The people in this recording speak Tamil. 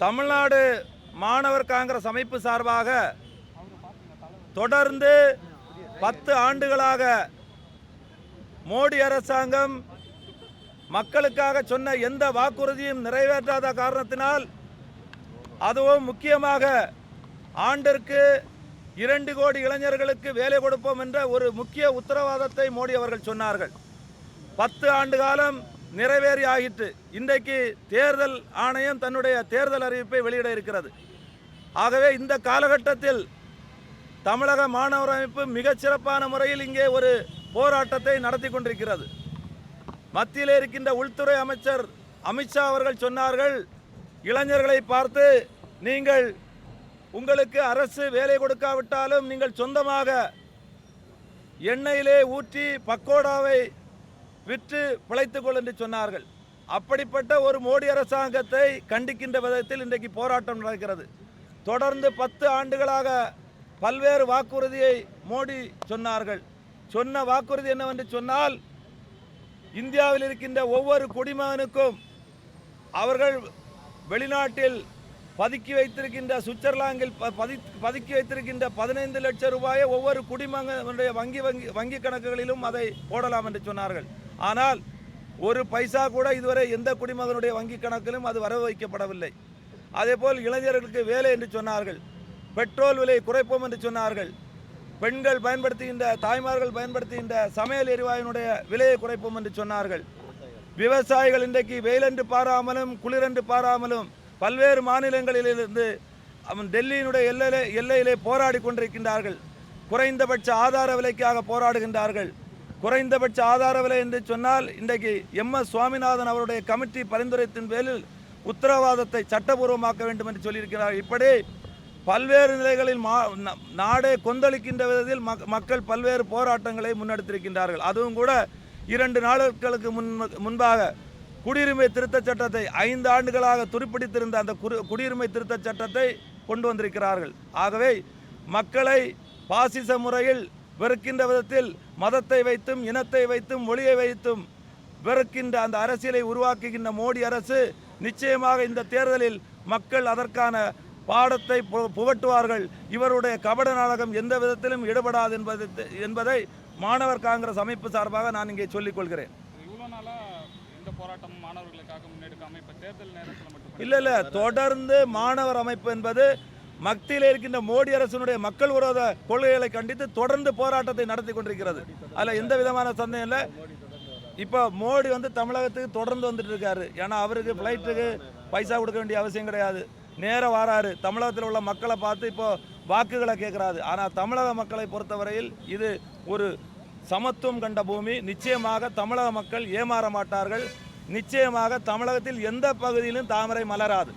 தமிழ்நாடு மாணவர் காங்கிரஸ் அமைப்பு சார்பாக தொடர்ந்து 10 ஆண்டுகளாக மோடி அரசாங்கம் மக்களுக்காக சொன்ன எந்த வாக்குறுதியும் நிறைவேற்றாத காரணத்தினால், அதுவும் முக்கியமாக ஆண்டிற்கு 2 கோடி இளைஞர்களுக்கு வேலை கொடுப்போம் என்ற ஒரு முக்கிய உத்தரவாதத்தை மோடி அவர்கள் சொன்னார்கள். 10 ஆண்டு காலம் நிறைவேறி ஆகிட்டு இன்றைக்கு தேர்தல் ஆணையம் தன்னுடைய தேர்தல் அறிவிப்பை வெளியிட இருக்கிறது. ஆகவே இந்த காலகட்டத்தில் தமிழக மாணவர் அமைப்பு மிகச்சிறப்பான முறையில் இங்கே ஒரு போராட்டத்தை நடத்தி கொண்டிருக்கிறது. மத்தியில் இருக்கின்ற உள்துறை அமைச்சர் அமித்ஷா அவர்கள் சொன்னார்கள், இளைஞர்களை பார்த்து, நீங்கள் உங்களுக்கு அரசு வேலை கொடுக்காவிட்டாலும் நீங்கள் சொந்தமாக எண்ணெயிலே ஊற்றி பக்கோடாவை விற்று பிழைத்துக்கொள் என்று சொன்னார்கள். அப்படிப்பட்ட ஒரு மோடி அரசாங்கத்தை கண்டிக்கின்ற விதத்தில் இன்றைக்கு போராட்டம் நடக்கிறது. தொடர்ந்து 10 ஆண்டுகளாக பல்வேறு வாக்குறுதியை மோடி சொன்னார்கள். சொன்ன வாக்குறுதி என்னவென்று சொன்னால், இந்தியாவில் இருக்கின்ற ஒவ்வொரு குடிமகனுக்கும் அவர்கள் வெளிநாட்டில் பதுக்கி வைத்திருக்கின்ற, சுவிட்சர்லாந்தில் பதுக்கி வைத்திருக்கின்ற 15 லட்சம் ரூபாயை ஒவ்வொரு குடிமகனுடைய வங்கி கணக்குகளிலும் அதை போடலாம் என்று சொன்னார்கள். ஆனால் ஒரு பைசா கூட இதுவரை எந்த குடிமகனுடைய வங்கி கணக்கிலும் அது வரவு வைக்கப்படவில்லை. அதேபோல் இளைஞர்களுக்கு வேலை என்று சொன்னார்கள். பெட்ரோல் விலை குறைப்போம் என்று சொன்னார்கள். பெண்கள் பயன்படுத்துகின்ற, தாய்மார்கள் பயன்படுத்துகின்ற சமையல் எரிவாயுனுடைய விலையை குறைப்போம் என்று சொன்னார்கள். விவசாயிகள் இன்றைக்கு வெயிலென்று பாராமலும் குளிரென்று பாராமலும் பல்வேறு மாநிலங்களிலிருந்து டெல்லியினுடைய எல்லையிலே போராடி கொண்டிருக்கின்றார்கள். குறைந்தபட்ச ஆதார விலைக்காக போராடுகின்றார்கள். குறைந்தபட்ச ஆதார விலை என்று சொன்னால் இன்றைக்கு MS சுவாமிநாதன் அவருடைய கமிட்டி பரிந்துரைத்தின் பேரில் உத்தரவாதத்தை சட்டபூர்வமாக்க வேண்டும் என்று சொல்லியிருக்கிறார்கள். இப்படி பல்வேறு நிலைகளில் நாடே கொந்தளிக்கின்ற விதத்தில் மக்கள் பல்வேறு போராட்டங்களை முன்னெடுத்திருக்கின்றார்கள். அதுவும் கூட 2 நாட்களுக்கு முன்பாக குடியுரிமை திருத்தச் சட்டத்தை 5 ஆண்டுகளாக துருப்பிடித்திருந்த அந்த குடியுரிமை திருத்தச் சட்டத்தை கொண்டு வந்திருக்கிறார்கள். ஆகவே மக்களை பாசிச முறையில் வெறுக்கின்ற விதத்தில் மதத்தை வைத்தும் இனத்தை வைத்தும் மொழியை வைத்தும் வெறுக்கின்ற அந்த அரசியலை உருவாக்குகின்ற மோடி அரசு நிச்சயமாக இந்த தேர்தலில் மக்கள் அதற்கான பாடத்தை புகட்டுவார்கள். இவருடைய கபட நாடகம் எந்த விதத்திலும் ஈடுபடாது என்பதை மாணவர் காங்கிரஸ் அமைப்பு சார்பாக நான் இங்கே சொல்லிக் கொள்கிறேன். இல்லை, தொடர்ந்து மாணவர் அமைப்பு என்பது மத்தியில் இருக்கின்ற மோடி அரசினுடைய மக்கள் விரோத கொள்கைகளை கண்டித்து தொடர்ந்து போராட்டத்தை நடத்தி கொண்டிருக்கிறது. அதில் எந்த விதமான சந்தேகம் இல்லை. இப்போ மோடி தமிழகத்துக்கு தொடர்ந்து வந்துட்டு இருக்காரு. ஏன்னா அவருக்கு ஃப்ளைட்டுக்கு பைசா கொடுக்க வேண்டிய அவசியம் கிடையாது. நேராக வராரு, தமிழகத்தில் உள்ள மக்களை பார்த்து இப்போ வாக்குகளை கேட்குறாரு. ஆனால் தமிழக மக்களை பொறுத்தவரையில் இது ஒரு சமத்துவம் கண்ட பூமி. நிச்சயமாக தமிழக மக்கள் ஏமாற மாட்டார்கள். நிச்சயமாக தமிழகத்தில் எந்த பகுதியிலும் தாமரை மலராது.